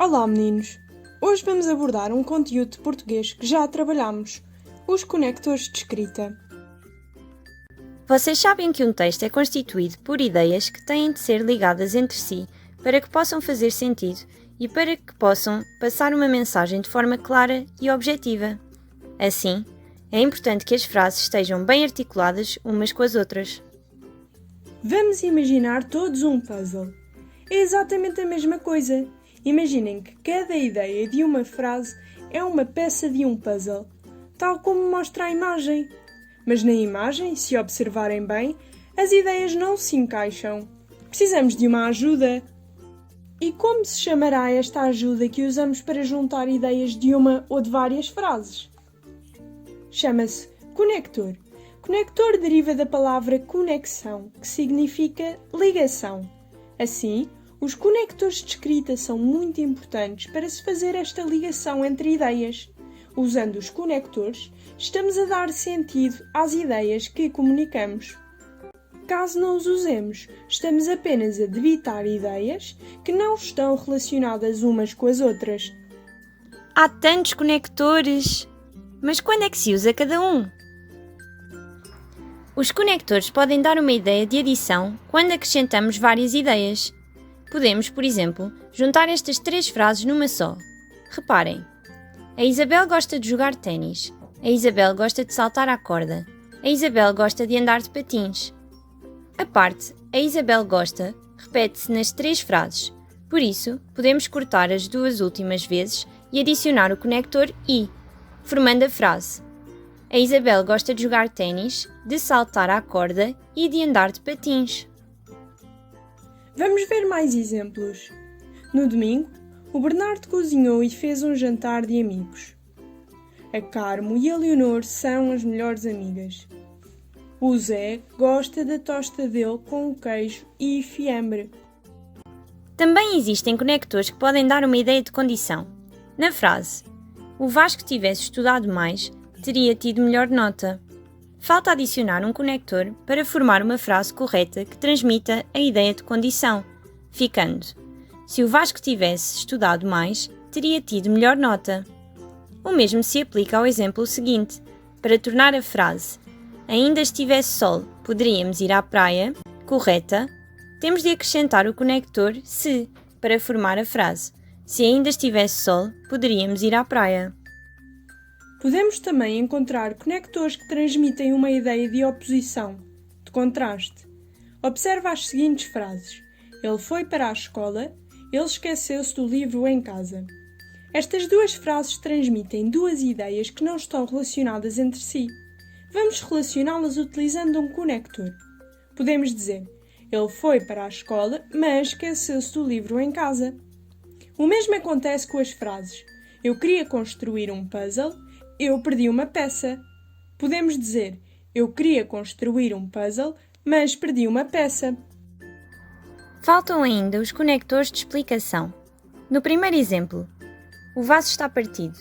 Olá meninos! Hoje vamos abordar um conteúdo de português que já trabalhamos, os conectores de escrita. Vocês sabem que um texto é constituído por ideias que têm de ser ligadas entre si para que possam fazer sentido e para que possam passar uma mensagem de forma clara e objetiva. Assim, é importante que as frases estejam bem articuladas umas com as outras. Vamos imaginar todos um puzzle. É exatamente a mesma coisa. Imaginem que cada ideia de uma frase é uma peça de um puzzle, tal como mostra a imagem. Mas na imagem, se observarem bem, as ideias não se encaixam. Precisamos de uma ajuda. E como se chamará esta ajuda que usamos para juntar ideias de uma ou de várias frases? Chama-se conector. Conector deriva da palavra conexão, que significa ligação. Assim, os conectores de escrita são muito importantes para se fazer esta ligação entre ideias. Usando os conectores, estamos a dar sentido às ideias que comunicamos. Caso não os usemos, estamos apenas a debitar ideias que não estão relacionadas umas com as outras. Há tantos conectores! Mas quando é que se usa cada um? Os conectores podem dar uma ideia de adição quando acrescentamos várias ideias. Podemos, por exemplo, juntar estas 3 frases numa só. Reparem: a Isabel gosta de jogar ténis. A Isabel gosta de saltar à corda. A Isabel gosta de andar de patins. A parte a Isabel gosta repete-se nas 3 frases. Por isso, podemos cortar as 2 últimas vezes e adicionar o conector i, formando a frase: a Isabel gosta de jogar ténis, de saltar à corda e de andar de patins. Vamos ver mais exemplos. No domingo, o Bernardo cozinhou e fez um jantar de amigos. A Carmo e a Leonor são as melhores amigas. O Zé gosta da tosta dele com queijo e fiambre. Também existem conectores que podem dar uma ideia de condição. Na frase: o Vasco tivesse estudado mais, teria tido melhor nota. Falta adicionar um conector para formar uma frase correta que transmita a ideia de condição, ficando: se o Vasco tivesse estudado mais, teria tido melhor nota. O mesmo se aplica ao exemplo seguinte. Para tornar a frase ainda estivesse sol, poderíamos ir à praia, correta, temos de acrescentar o conector se para formar a frase se ainda estivesse sol, poderíamos ir à praia. Podemos também encontrar conectores que transmitem uma ideia de oposição, de contraste. Observa as seguintes frases: ele foi para a escola, ele esqueceu-se do livro em casa. Estas 2 frases transmitem 2 ideias que não estão relacionadas entre si. Vamos relacioná-las utilizando um conector. Podemos dizer: ele foi para a escola, mas esqueceu-se do livro em casa. O mesmo acontece com as frases: eu queria construir um puzzle, eu perdi uma peça. Podemos dizer: eu queria construir um puzzle, mas perdi uma peça. Faltam ainda os conectores de explicação. No primeiro exemplo, o vaso está partido.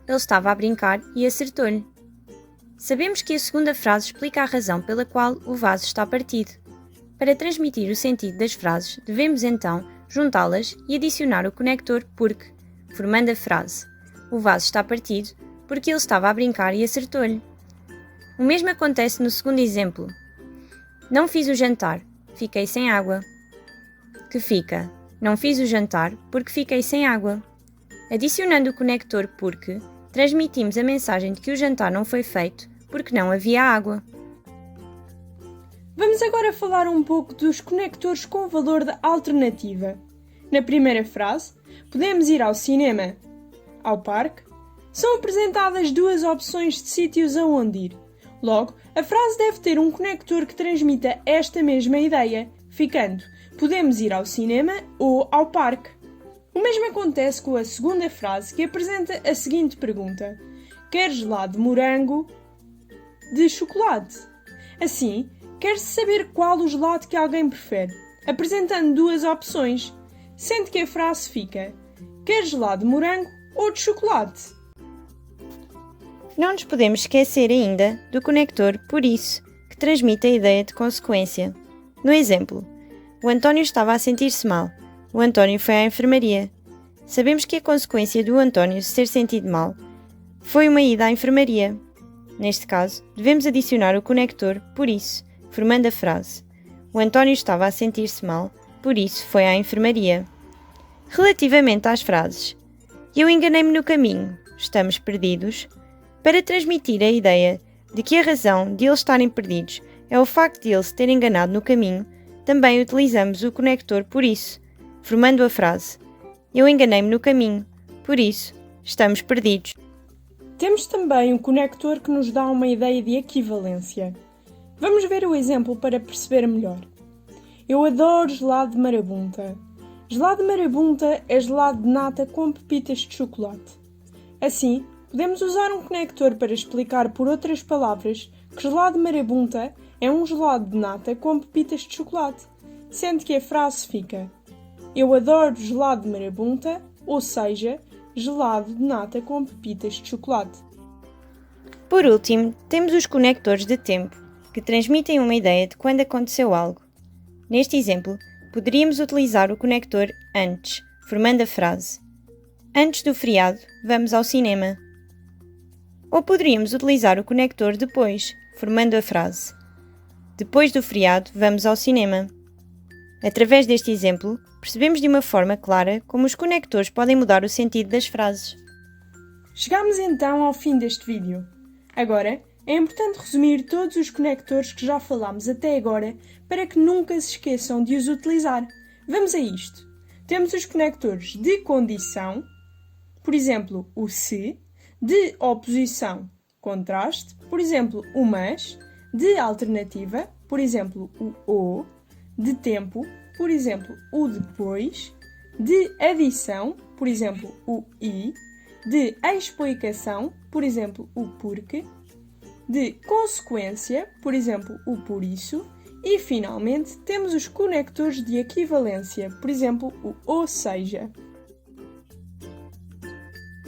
Ele estava a brincar e acertou-lhe. Sabemos que a segunda frase explica a razão pela qual o vaso está partido. Para transmitir o sentido das frases, devemos então juntá-las e adicionar o conector porque, formando a frase: o vaso está partido porque ele estava a brincar e acertou-lhe. O mesmo acontece no segundo exemplo. Não fiz o jantar, fiquei sem água. Que fica: não fiz o jantar porque fiquei sem água. Adicionando o conector porque, transmitimos a mensagem de que o jantar não foi feito porque não havia água. Vamos agora falar um pouco dos conectores com valor de alternativa. Na primeira frase, podemos ir ao cinema, ao parque. São apresentadas 2 opções de sítios aonde ir. Logo, a frase deve ter um conector que transmita esta mesma ideia, ficando: podemos ir ao cinema ou ao parque. O mesmo acontece com a segunda frase, que apresenta a seguinte pergunta: quer gelado de morango de chocolate? Assim, quer-se saber qual o gelado que alguém prefere, apresentando 2 opções, sendo que a frase fica: quer gelado de morango ou de chocolate? Não nos podemos esquecer ainda do conector por isso, que transmite a ideia de consequência. No exemplo, o António estava a sentir-se mal. O António foi à enfermaria. Sabemos que a consequência do António se ter sentido mal foi uma ida à enfermaria. Neste caso, devemos adicionar o conector por isso, formando a frase: o António estava a sentir-se mal, por isso foi à enfermaria. Relativamente às frases: eu enganei-me no caminho, estamos perdidos, para transmitir a ideia de que a razão de eles estarem perdidos é o facto de ele se ter enganado no caminho, também utilizamos o conector por isso, formando a frase: eu enganei-me no caminho, por isso estamos perdidos. Temos também um conector que nos dá uma ideia de equivalência. Vamos ver o exemplo para perceber melhor. Eu adoro gelado de marabunta. Gelado de marabunta é gelado de nata com pepitas de chocolate. Assim, podemos usar um conector para explicar por outras palavras que gelado de marabunta é um gelado de nata com pepitas de chocolate, sendo que a frase fica: eu adoro gelado de marabunta, ou seja, gelado de nata com pepitas de chocolate. Por último, temos os conectores de tempo, que transmitem uma ideia de quando aconteceu algo. Neste exemplo, poderíamos utilizar o conector antes, formando a frase: antes do feriado, vamos ao cinema. Ou poderíamos utilizar o conector depois, formando a frase: depois do feriado, vamos ao cinema. Através deste exemplo, percebemos de uma forma clara como os conectores podem mudar o sentido das frases. Chegamos então ao fim deste vídeo. Agora, é importante resumir todos os conectores que já falámos até agora para que nunca se esqueçam de os utilizar. Vamos a isto. Temos os conectores de condição, por exemplo, o se, de oposição, contraste, por exemplo, o mas, de alternativa, por exemplo, o ou, de tempo, por exemplo, o depois, de adição, por exemplo, o e, de explicação, por exemplo, o porque, de consequência, por exemplo, o por isso, e finalmente temos os conectores de equivalência, por exemplo, o ou seja.